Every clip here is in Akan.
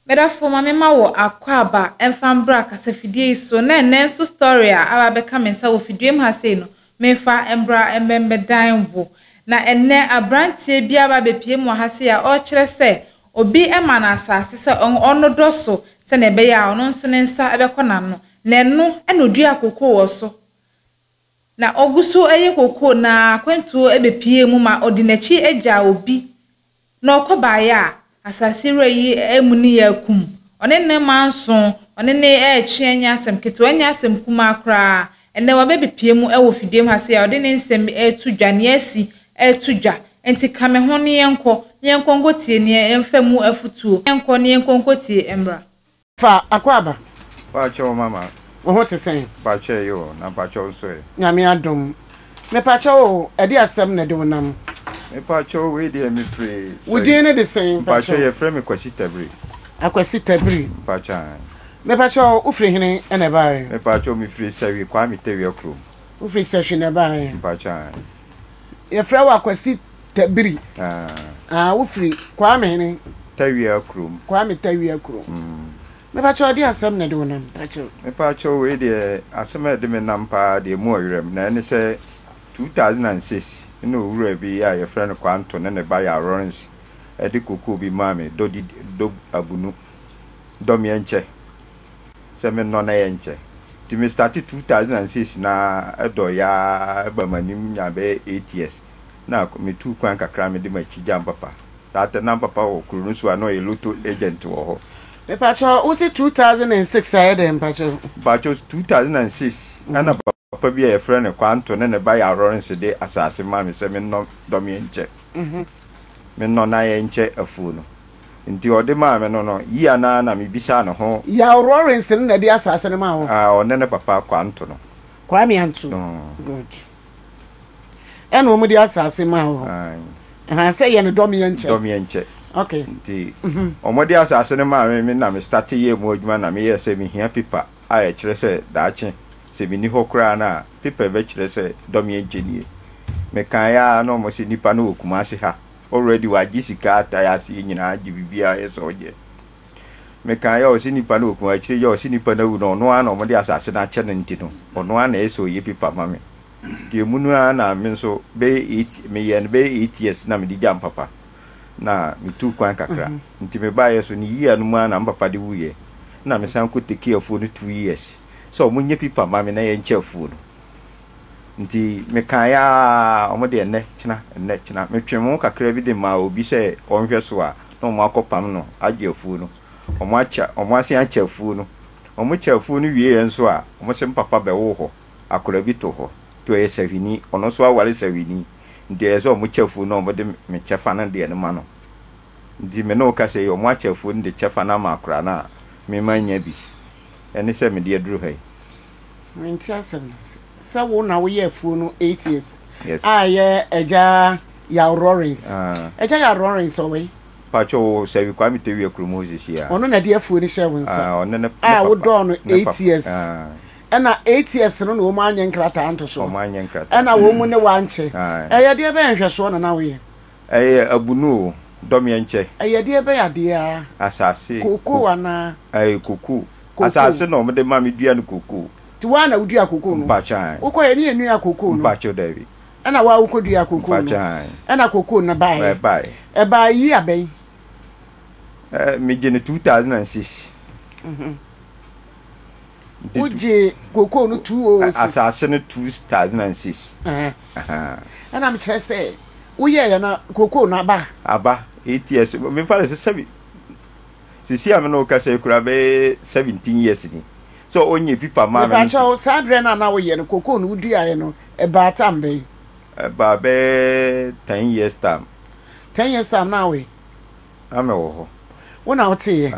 Medafo mame ma wo akwaba emfambra kasafidie so na enenso story a aba beka mensa wo fidiem ha sei no mefa embra embembedan wo na enne abrantie bi aba bepiem wo ha sei a o kire se obi ema na asase se ono doso se na ebe ya ono nso ne nsa ebekọ na no na eno ena odua kokoo wo so na oguso eye kokoo na kwentuo ebepie mu ma odinachi eja obi na okoba ya asase reyi emuni yakum one ne manso one ne echi anya asem keto anya asem kuma akra ene wa bebepie mu ewo fidiem ha se ya ode ne nsem etudwa ne asi etudwa enti kame ho ne yenko ngotie ne emfa mu afutuo yenko ne yenko ngotie embra fa akwaba pa cho mama wo ho te sen pa che yo na pa cho so e nyame adom me pa cho edi asem na de wonam me pa cho we dey me free wo dey ne de sen pa cho ye frame Kwasi Tabri Akwasi Tabri pa cha me pa cho ufri hene ene bae me pa cho me free sawi kwa mi tewi okro ufri session na bae pa cha ye fra wa Akwasi Tabri ufri kwa me hene tewi okro kwa me tewi okro me pa cho di asem na de wonam pa cho me pa cho we dey asem de me nampa de mu oyirem na ene se 2006 no wura bi ya ye friend Kwanto ne ba ya Lawrence edi kokoo bi mame do abunu do mi enche se me no na enche ti me start 2006 na edo ya bamanim nya be 8 years na me tu kwan kakra me de ma chijam papa that na papa wo kuru so ano e lotto agent wo ho me pa cho uti 2006 aye dem pa cho 2006 ana papa bi e friend Kwanto ne ba ya Lawrence de asase mame se me no do mi enche me no na ye nche afu no nti ode ma me no yi ana na me bisa no ho ya Lawrence ne de asase ne ma ho one ne papa Kwanto no kwa mi antu good eno mo de asase ma ho say ye no do mi enche okay nti omode asase ne ma me na me start ye mo adwuma na me ye se me hia pipa a ye kire se daache se bi ni ho kra na pipa be kire se do mi enche nie me kan ya no mo se nipa no Kumasi ha already waji sika ataya si nyina bibia yeso je me kan ya o si nipa no Kumasi kire ya o si nipa na wu no no ana omode asase na che no nti no ono ana eso ye pipa ma me ti emunu ana me nso be 8 me ye be 8 years na me di jam papa na mi tu kwan kakra nti me ba yeso ni yi anu mu ana papa de wuye na me san ko take afu no 2 years so munye pipa ma me na ye nche afu no nti me kan ya omode enne china me twemu kakra bi de ma obi se onhwe so a na omo akopam no age afu no omo asia acha afu no omo cha afu no wie enso a omo se papa be wo ho akora bi to ho to ye savini ono so awale savini nti eso omo cha afu no omo de me chefa na de ne ma no nti me no ka se omo acha afu no de chefa na ma akora na me manya bi ene se me de aduru hai nti asem so wo na wo ye afu no 8 years yes ye eja ya Lawrence eja ya Lawrence owe pacho sevi kwa mitewi ekrumozi ya ono na de afu ni she wonsa ono ne wo do no 8 years ena 8 years no wo ma anya nkrata anto so ma anya nkrata ena wo mu ne wanche ye de be nhwe so na wo ye abunu domi enche ye de be ya de a asase koko ana koko asase no me de ma me dua no koko ti wa na udua koko no pacha uko ye ne enu ya koko no pacho David ena wa uko dua koko no pacha ena koko na bai bai yi abai me je ne 2006 uje koko no 2006 asase no 2006 ena me chere se uye ya na koko na aba 8 years me fa se 7 sisi ameno ka se kura be 17 years ni so onye pipa ma me ba sadre na wo ye no koko no udua ye no ba tambe ba be 10 years time 10 years time na we ame wo ho wona wote ye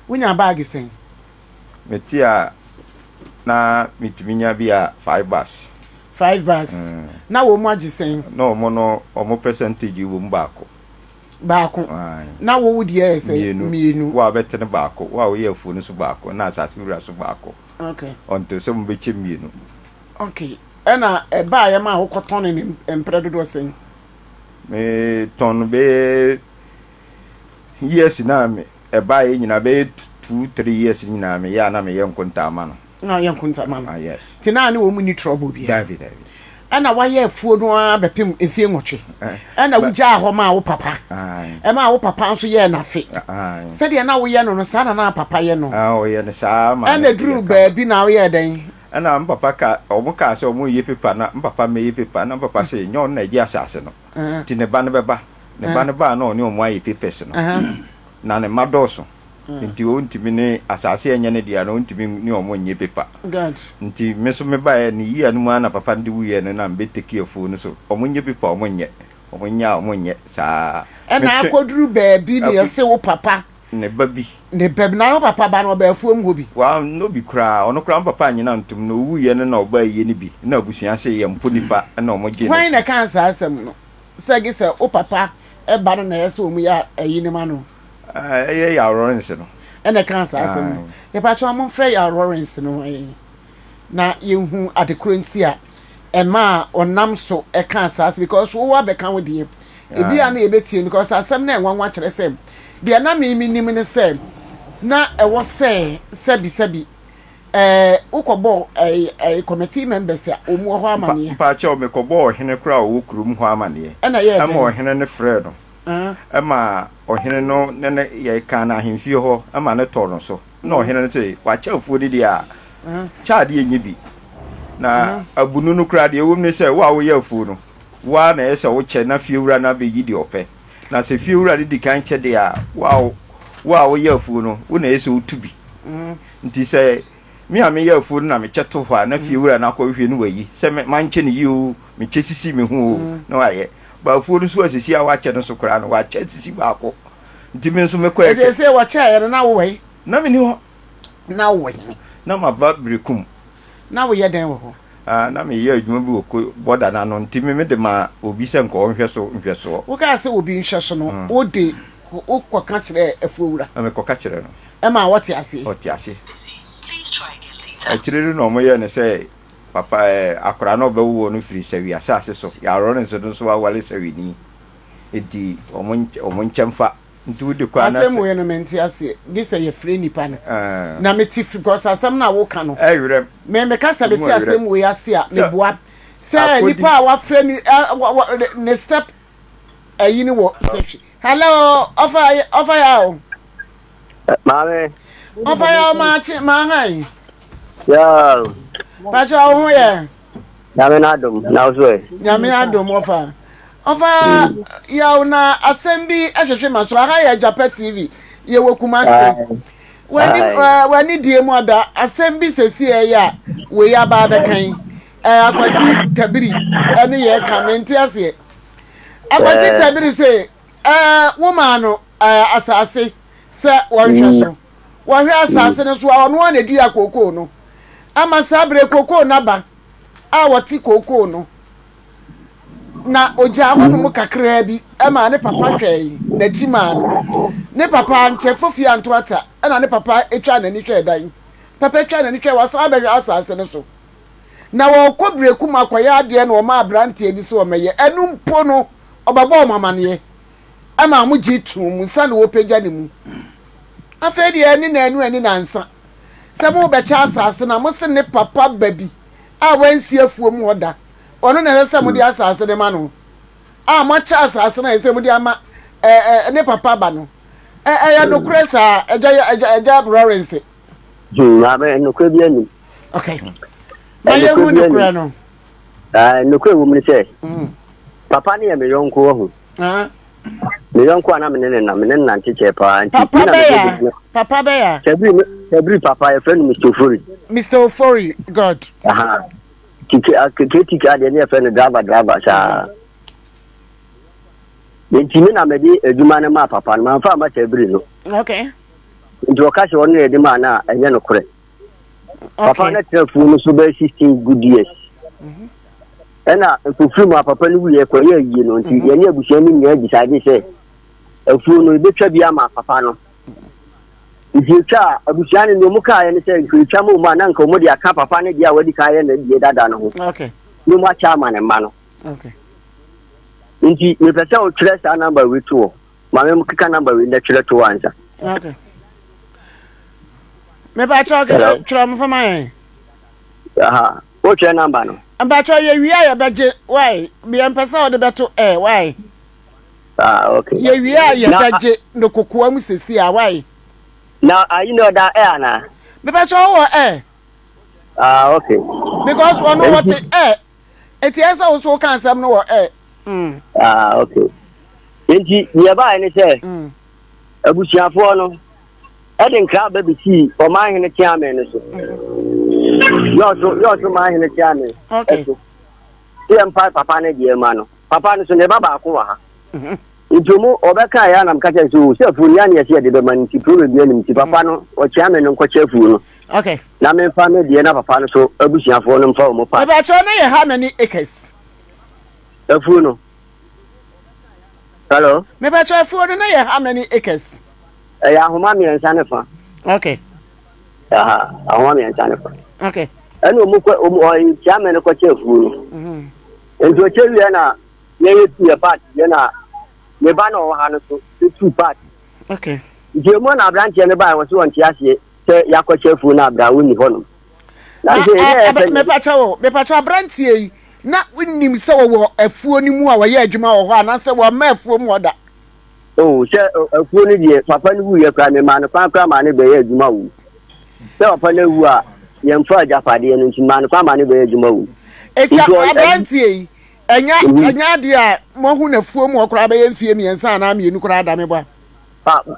wonya bag sen metia na mitiminya bia 5 bags na wo mu agisen no mo no omo percentage wo mbako na wo wudi ese mienu wa betene baako wa wo ye afu no so baako na asase wura so baako okay onto so mbeche mienu okay ena eba ya ma ho koton ni empredo do sen me ton be yes na me eba ye nyina be 2-3 years nyina me ya na me ye nkunta ama no na ye nkunta ama no yes tina ne wo mu ni trouble bi David ana waye afuo no abepem efie nwotwe ana wugya ho ma wo papa e ma wo papa nso ye na fe se de na wo ye no sa na papa ye no o ye ne sa ma ana duru ba bi na wo ye den ana papa ka omo ka se omo ye paper na papa me ye paper na papa se nyon na gi asase no ti ne ba ne beba ne ba ne ba na oni omo aye papers no na ne madoso nti o ntimi ne asase enye ne dia no ntimi ni omo nye paper god nti meso me ba ye ni yi anu na papa ndi wuye ne na mbe take afu no so omo nye paper omo nye sa na akoduru ba bi ne se wo papa ne babi na wo papa ba no ba afu am hobi wa no bi kra ono kra papa nyina ntum no wuye ne na oba ye ne bi na abusua se ye mpo nipa na omo je why na kan sa asem no se gi se wo papa e ba no na ye se omu ya ayi ne ma no ye ya Lawrence no ene kan sa asem no ye pa cho mo frɛ ya Lawrence no na ye hu adekronti a e ma onam so e kan sa because wo wa be kan wo de e bia na ye betie because asem na enwanwa kyerɛ sɛ de na me nim ne sɛ na e wo sɛ sebi ukobo committee members a omu ho amane pa cha o me kobo ohene kra o kurum ho amane na ye ama ohene ne frɛ no ama ohene no ne ye kan na ahemfie ho ama ne tɔ no so na ohene ne sɛ wa cha afuo di dia cha de enye bi na abunu no kra de ewum ne sɛ wa wo ye afuo no wa na ye sɛ wo kyɛ na fiewura na be yi di opɛ na sɛ fiewura di kan kyɛ de a wa wo ye afuo no wo na ye sɛ utubi nti sɛ mi a me ye afuo na me kyeto ho a na fiewura na akɔhwe no wayi sɛ man kye ne yi o me kye sisi me hu na wa ye ba afuo no so asisi a wa kye no so kra no wa kye sisi ba akɔ nti me nso me kɔ e sɛ wa kye ye na wo wei na me ni ho na wo wei na ma ba brekum na wo ye den wo ho na me ye adwuma bi wɔ border na no nti me de ma obi sɛ nkɔ nhwɛ so wo ka sɛ obi nhwɛ so no wo de wo kɔ ka kyerɛ afuo wura na me kɔ ka kyerɛ no e ma wote ase akire no mo ye ne sɛ papa akora no bewo no firi sawi asase so ya roro nso no so awale sawi ni edi omo nkyemfa ntu de kwa na asem we no menti ase gi sɛ ye frɛ nipa no na meti because asem na wo ka no me ka sɛ beti asem we ase a me boa sɛ nipa a wa frɛ ni ne step ayi ni wo sɛ hello offer ya o mame offer ya ma han ya pacha ho ye nyame na adom na so e nyame adom offer ya na assembi ahwehwe maso aha ya Japa TV ye wokumase wani die mu ada assembi sesi ya we ya ba be kan akwasi tabiri ene ye kamenti ase akwasi tabiri se woman no asase se wonhwe so wonhwe asase no so ono na di akoko no ama sabre koko na ba a woti koko no na oja ho no kakra bi e ma ne papa twɛn na chima ne papa nche fofi anto ata e na ne papa etwa na ni twɛ dan papa etwa na ni twɛ wasa abɛhwɛ asase no so na wo kɔbreku makwaya ade na wo ma abrante bi so wo mɛyɛ enu mpo no obaba o mamane e ma mo jitu mu nsa na wo pagya ne mu afɛdi ani na anu ani na nsa sɛ mo bɛkya asase na mo se ne papa babi a wansi afuo mu hoda ono na sɛ mo di asase de ma no a mo kya asase na sɛ mo di ama ne papa ba no ya no kresa eja Lawrence ma be no kra bi ani okay na ye hu no kra no no kra wo mu sɛ papa ne ya me yonko ho me yonko ana me ne na ncheche pa papa be ya Every papa a friend Mr. Ofori god kiki ade ne friend driver sa yentimi na me di adwuma ne ma papa ma fa ma Sebri no okay nti o ka se wonu e di ma na enye no kore papa na trefu no so be 16 good years ena fufu ma papa ni wuye ko ye yi no nti ye ne abusia ni nya decide say afu no be twa bia ma papa no Ificha abusiane no muka ya ne se ificha mu ma na nka mu dia ka papa ne dia wadi ka ya na die dada no ho okay ni mu acha ma ne ma no okay nti me pesa o kyerɛ sa number we to ma me kika number we na kyerɛ to ansa Okay. Me ba cho ke tro mo fama yen. Aha. What's your number no? Ba cho ye wi ya beje why? Bi en pesa o de beto why? Okay. Ye wi ya beje no kokoa mu sesi a why? Now, you know that air na. Me ba cho wo Okay. Because one what it is also can some no okay. Enti nearby any say. Abusiafo no. I didn't crab baby see or my in the chairman. You're my in the chairman. Okay. Papa ne dear man. Papa is never back over. Into more Obeka and I'm catching to self Fuliani as yet the man to prove the enemy to Papa or chairman and coach. Okay. Now, my family, the other Papa, so Abusiafo and for more. About your how many acres? A funo. Hello? Me ba cho for na how many acres? Ahomami and Sanafa. Okay. Ahomami and Sanafa. Okay. And Muko chairman of coach. And to tell you, Anna, you a part, Yana, Nebano Hanaso, 2 parts. Okay. The one I branch and I was one Chiasi, Yakoche Funa, Brown, Honum. Me pacho branch na winnim se wo afuo ni mu a wo ye adwuma wo ho anase wo ma afuo mu oda. Oh, se afuo ni die papa ni wu ye kra me ma no kwa ma ne be ye adwuma wu. Se papa na wu a ye mfa ajapade no nti ma no kwa ma ne be ye adwuma wu. Eti abrantie enya de a mo hu na afuo mu okra be ye mfie miensa na mienu kra da me ba.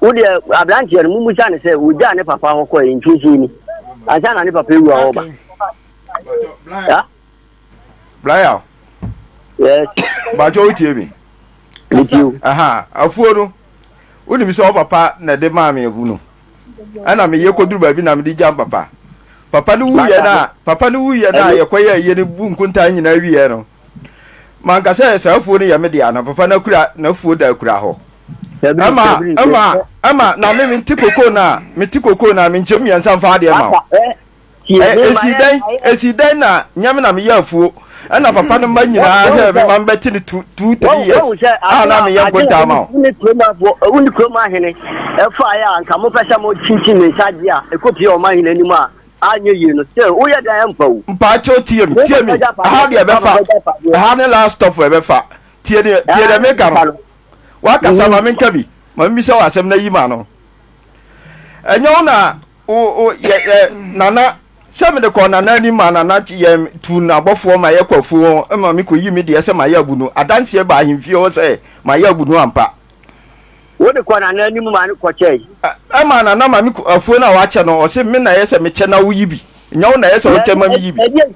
Wo de abrantie no mu sha ne se wo ja ne papa ho ko yin twisi ni. Aja na ne papa wu a wo ba. Ya? Blaya. Yes. Ba jo tie mi. Thank you. Aha, afuo no. Woni mi so papa na de ma me ebu no. Ana me ye koduru ba bi na me di jam papa. Papa no wu ye na ye koye ye ne bu nkunta nyina wiye no. Man ka se afuo no ye me dia na papa na kura na afuo da kura ho. Ama na me ntikoko na me nchem yansa mfa de ma. Esi na nyame na me ye afuo. Ana papa no ma nyina he be man beti ni 2-3 years. Ana me ye nkunta ma. Uni kroma hene. E fa ya anka mo pese mo chichi me saje a ekopi o ma hene nimu a anye yi no se wo ye dan mpa wo. Mpa cho tie mi. Aha de be fa. Aha ne last stop we be fa. Tie de me ka no. Wa kasa ma me nka bi. Ma mi se wa asem na yi ma no. Enyo na o nana Some the corner nani man and not yem to na before my echo for me could you me dear say my yabuno. I dance here by him feel say my yabuno ampa. What the corner nani man coach? A man and a phone watcher or say men I yes a mechana we be. No, na yes or tema me be. Again,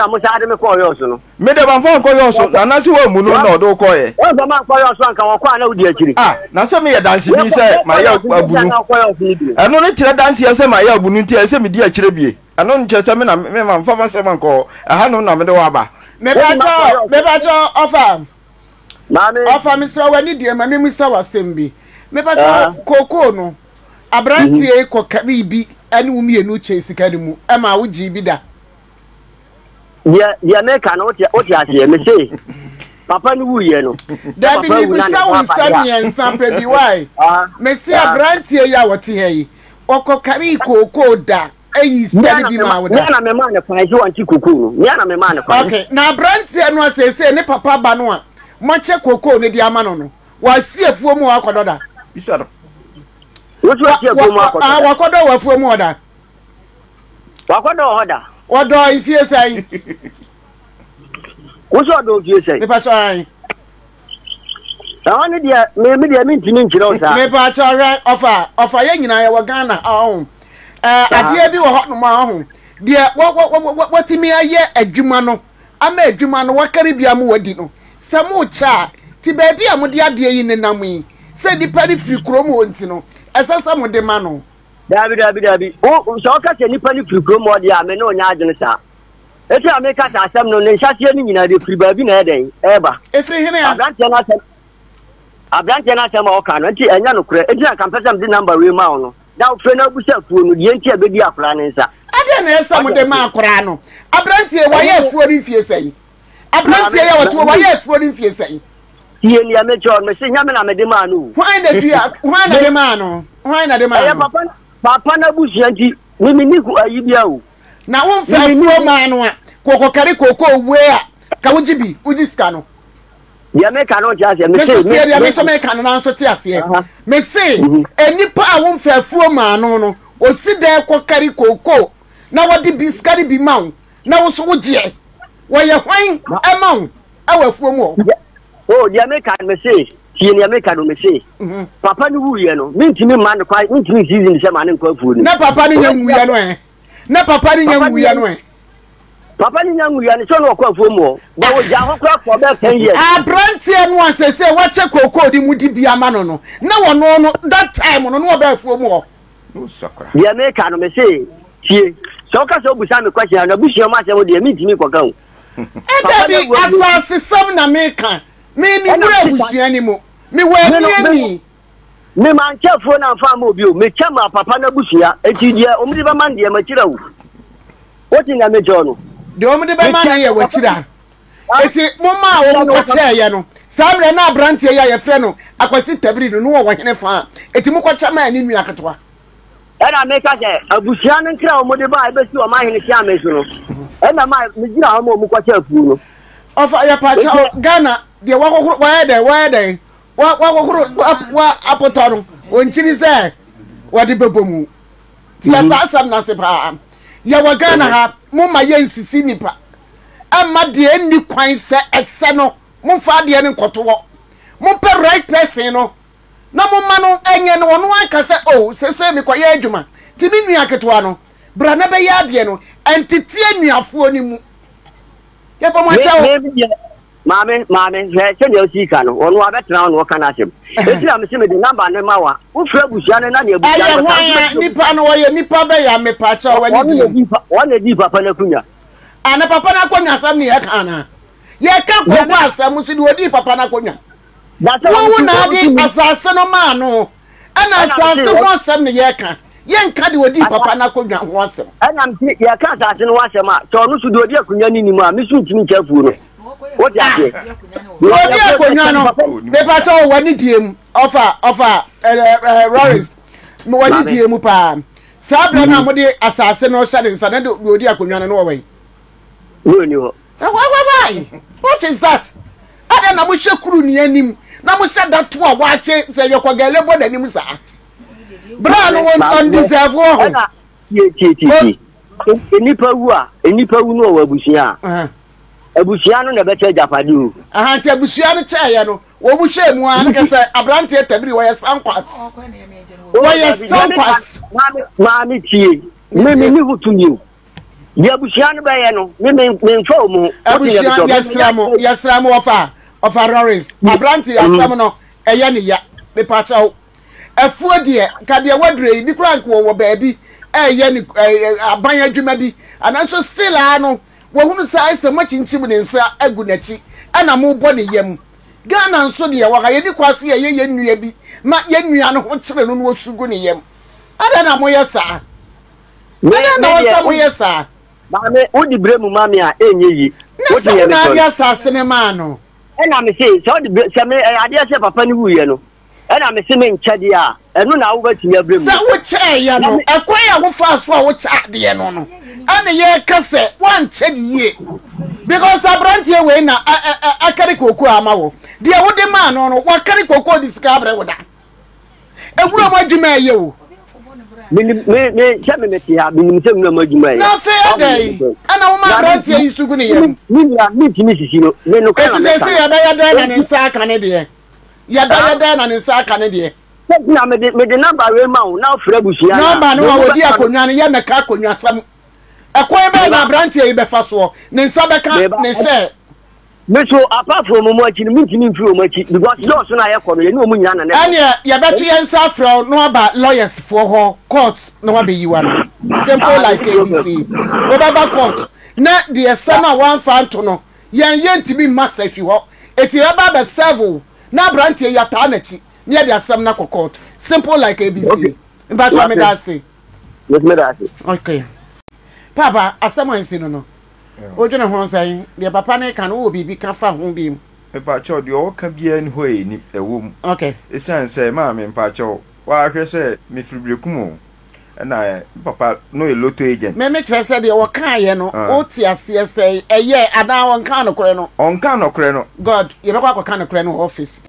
I must add a call also. Made a phone call also, and as you were muno do call it. Oh, the man call your son can walk out dear. Ah, now some me a dancing, he said, my yabuno. I don't let you dance here, say my yabuno, I say me dear Chiribie. I don't just me man for myself call. I had no name the waba. Maybe I offer. Mammy, offer Mr. Wani dear, my name is Wasembi. Maybe I cocoa no. Abrantie kokaribi ene umi enu chase kadimu ema wo gibida ya meka no oti ase me say papa ni wuye no da bi ni bisa won samien sampe bi why me say abrantie ya wote heyi okokari koko da eyi study bi ma wo da na me ma ne kwa ji wanti koko no na me ma ne kwa okay na abrantie no asese ne papa ba no a mo che koko ne di ama no wa siefuo mu akodo da bisa what was your wakodo wafuo mu oda wakodo oda odo ifie sai what odo ifie sai me pa so an awon dia me ntini nkyire o sa me pa so ran offer ye nyina ye wo Ghana ade bi wo ho no ma ho dia wotimi aye adwuma no ama adwuma no wakari bia mu wadi no samu cha ti ba bia mu de ade yi nenam yi se di pari free krom wonti no esasa mo de ma no dabi o so ka se ni pani free krom o de a me no nya adwene sa eti America ta asem no ne nhyase ni nyina de free ba bi na eden eba e free hene ya abrante na asem o ka no enti enya no kure enti kan pesam di number we ma no da o fe na busa fuo no de enti abedi akora ne nsa ade na esa mo de ma akora no abrante wa ye fuo ri fie sai abrante ya wato wa ye fuo ri fie sai tie ni amecho me se nyame na me de ma no why na dua why na de ma no why na de ma no papa na busia nti me ni ku ayi bia o na won fa fuo ma no a kokokare koko we a ka wuji bi wuji ska no ya me ka no ja se me se me so me ka no na so te ase me se enipa a won fa fuo ma no osi de kokare koko na wodi bi ska ni bi ma na wo so wuji wo ye hwan ema awa fuo mu oh dia me ka me se tie ni me ka no me se papa ni wuye no mintimi ma no kwa mintimi season se ma ne kwa fuo ni na papa ni nya wuye no na papa ni nya wuye no papa ni nya wuye ni so no kwa fuo mu ba wo ja ho kwa for be 10 years abrantie no asese wa che koko di mudi bia ma no no na wo no that time no no ba fuo mu no sakra dia me ka no me se tie so ka so busa me question na busia ma se mo dia mintimi kwa kan Edabi asase sam na meka me wura busua ni mo me wa ni me man chefo na fa ma obi o me chama papa na busua enti dia omdi ba man dia ma kira wo oti na me jono de omdi ba man na ye wa kira eti mo ma wo ko che ye no samre na abrantie ya ye fre no akwasi tabiri no wo hene fa eti mo ko chama ni nua ketwa era me ka se abusua no kira omdi ba e be si o ma hene sia me so no ena ma me gira ha mo ko chefu no ofa ya pa cha Ghana de wa de wa apotoro onchiri se wadi bebomu ti asasam na se pa ya wa Ghana ha mo ma ye nsisi nipa amma de enni kwan se ese no mo fa de ne nkotowo mo pe right person no na mo ma no enye no no aka se oh se me kwaye adwuma ti mi nua ketwa no bra na be ya de no entiti anuafo ni mu ya pa mo cha Mame, se de osika no, onu abetena onu kana asem. Eti am se me de number ne mawa. Wo fra busia ne na ne busia. Aye hwan nipa no wo ye nipa be ya me pa cha wani di. Wani di papa na kunya. Ana papa na kunya asam ne ye ka na. Ye ka ko asam so de odi papa na kunya. Wo na di asase no ma no. Ana asase ho asam ne ye ka. Ye nka de odi papa na kunya ho asam. Ana am ye ka asase no asam a, so no su de odi akunya ni mu a, me su ntimi nchafu no. What is it? Me pacho wani diem offer Rollins me wani diem pa sabra na mo de asase no hya de nsa na de odi akonwa no we no ni ho why what is that ada na mo hye kuru ni anim na mo hye da to a waache se yekogale boda anim sa bra no on deserve ho ye enipa wu no wa busia abusia no na beche japade o nti abusia no che no wo mu hwe mu an ke se abrante tabiri wo sankwas mami tie me ni hutunyi ya abusia no be ye no me mfa o mu abusia yasramo ofa Rollins abrante yasramo no eye ne ya me pacha o afuo de ka de wadre bi krank wo baabi eye ne aban adwuma bi ananso still ano wo hunu sai se machinchim ne nsa agu nachi ana mo bo ne yam Ghana nso de wa ye di kwase ye nnua bi ma ye nnua no ho kire no no osugu ne yam ada na mo yesa ada na wo sa mo yesa ba me odi bremu mami a enye yi odi ye na dia sase ne ma no ena me se so di se me ade se papa ni wuye no ena me se me nchade a enu na wo batimi abremu sa wo che ya no ekwan ya wo fa so a wo cha de no ana ye kase wan chediye because abrantie we na akari koku amawo de wo de ma no wakari koku di skabre woda ewura mo adwuma ye o me chame me tia binim sem na madwuma ye na fe dai ana wo ma abrantie isugu ne yem mi timi sisi no me no kana me se ya ba ya da na ne nsa aka ne de ya da na ne nsa aka ne de na me de number we ma wo na ofra busia number no wo di akonwa ne ye meka akonwa sam akoy be na abrantie be fa so ne nsa beka ne se me so apart from mo achi ni mintimi mfiri mo achi because those na ye kono ye ni omu nyina na ne ane ye beto ye nsa fra no aba lawyers for ho court no wa be yiwa no simple like ABC we baba court na the sama one fan to no yen ntimi massa hwi ho eti aba be serve na abrantie ya ta na chi ne de asam na court simple like ABC but what me that say yes me that say okay papa asam ansi no ojo ne ho sai de papa ne kan wo bibi kan fa ho bi mepacho de o ka bia ni ho ni ewom okay esan say ma me mepacho wa hwe say me fribrekum na papa no a lotto agent me kire say de wo kan ye no o ti ase say eye ada won kan no kore no on kan no kore no god ye be kwa kan no kore no office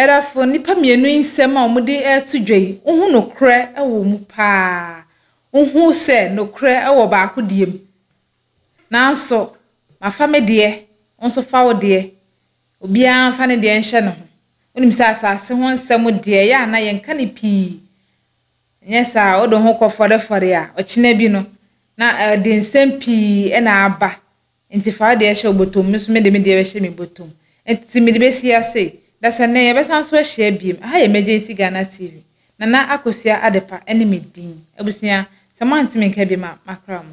Medafo nipa mienu insem a omudi etu dwei uhu no kre ewo mu pa uhu se no kre ewo ba akodiem nanso mafa me de onso fa wo de obi an fa ne de nhye no unim sa asase ho nsem de ya na ye nka ne pi nyesa odo ho kofore a ochina bi no na de nsem pi e na aba nti fa de hye obotom me so me de hye me botom nti me de besi ase That's a name, but I'm so share beam. I emergency Ghana TV. Nana Akosia Adepa, enemy dean. Ebusia, someone to make heavy macram.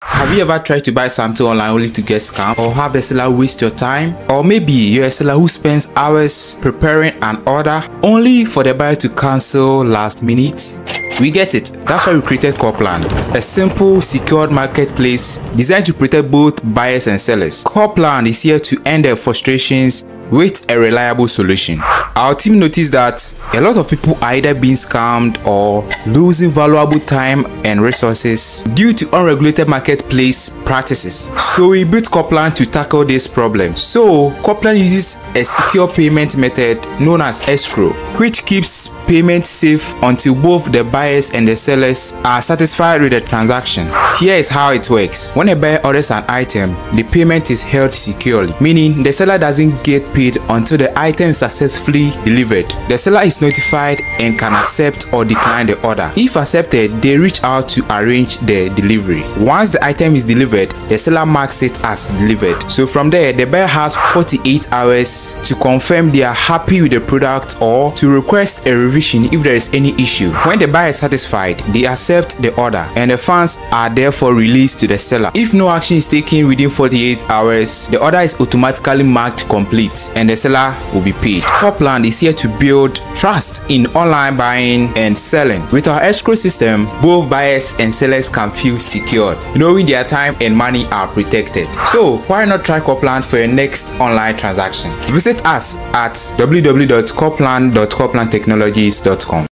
Have you ever tried to buy something online only to get scammed, or have a seller waste your time? Or maybe you're a seller who spends hours preparing an order only for the buyer to cancel last minute? We get it. That's why we created Copland, a simple, secured marketplace designed to protect both buyers and sellers. Copland is here to end their frustrations with a reliable solution. Our team noticed that a lot of people are either being scammed or losing valuable time and resources due to unregulated marketplace practices. So we built Copland to tackle this problem. So Copland uses a secure payment method known as escrow, which keeps payment safe until both the buyers and the sellers are satisfied with the transaction. Here is how it works. When a buyer orders an item, the payment is held securely, meaning the seller doesn't get paid until the item is successfully delivered. The seller is notified and can accept or decline the order. If accepted, they reach out to arrange the delivery. Once the item is delivered, the seller marks it as delivered. So from there, the buyer has 48 hours to confirm they are happy with the product or to request a revision if there is any issue. When the buyer is satisfied, they accept the order and the funds are therefore released to the seller. If no action is taken within 48 hours, the order is automatically marked complete and the seller will be paid. Copland is here to build trust in online buying and selling. With our escrow system, both buyers and sellers can feel secured, knowing their time and money are protected. So why not try Copland for your next online transaction? Visit us at www.copland.coplandtechnologies.com.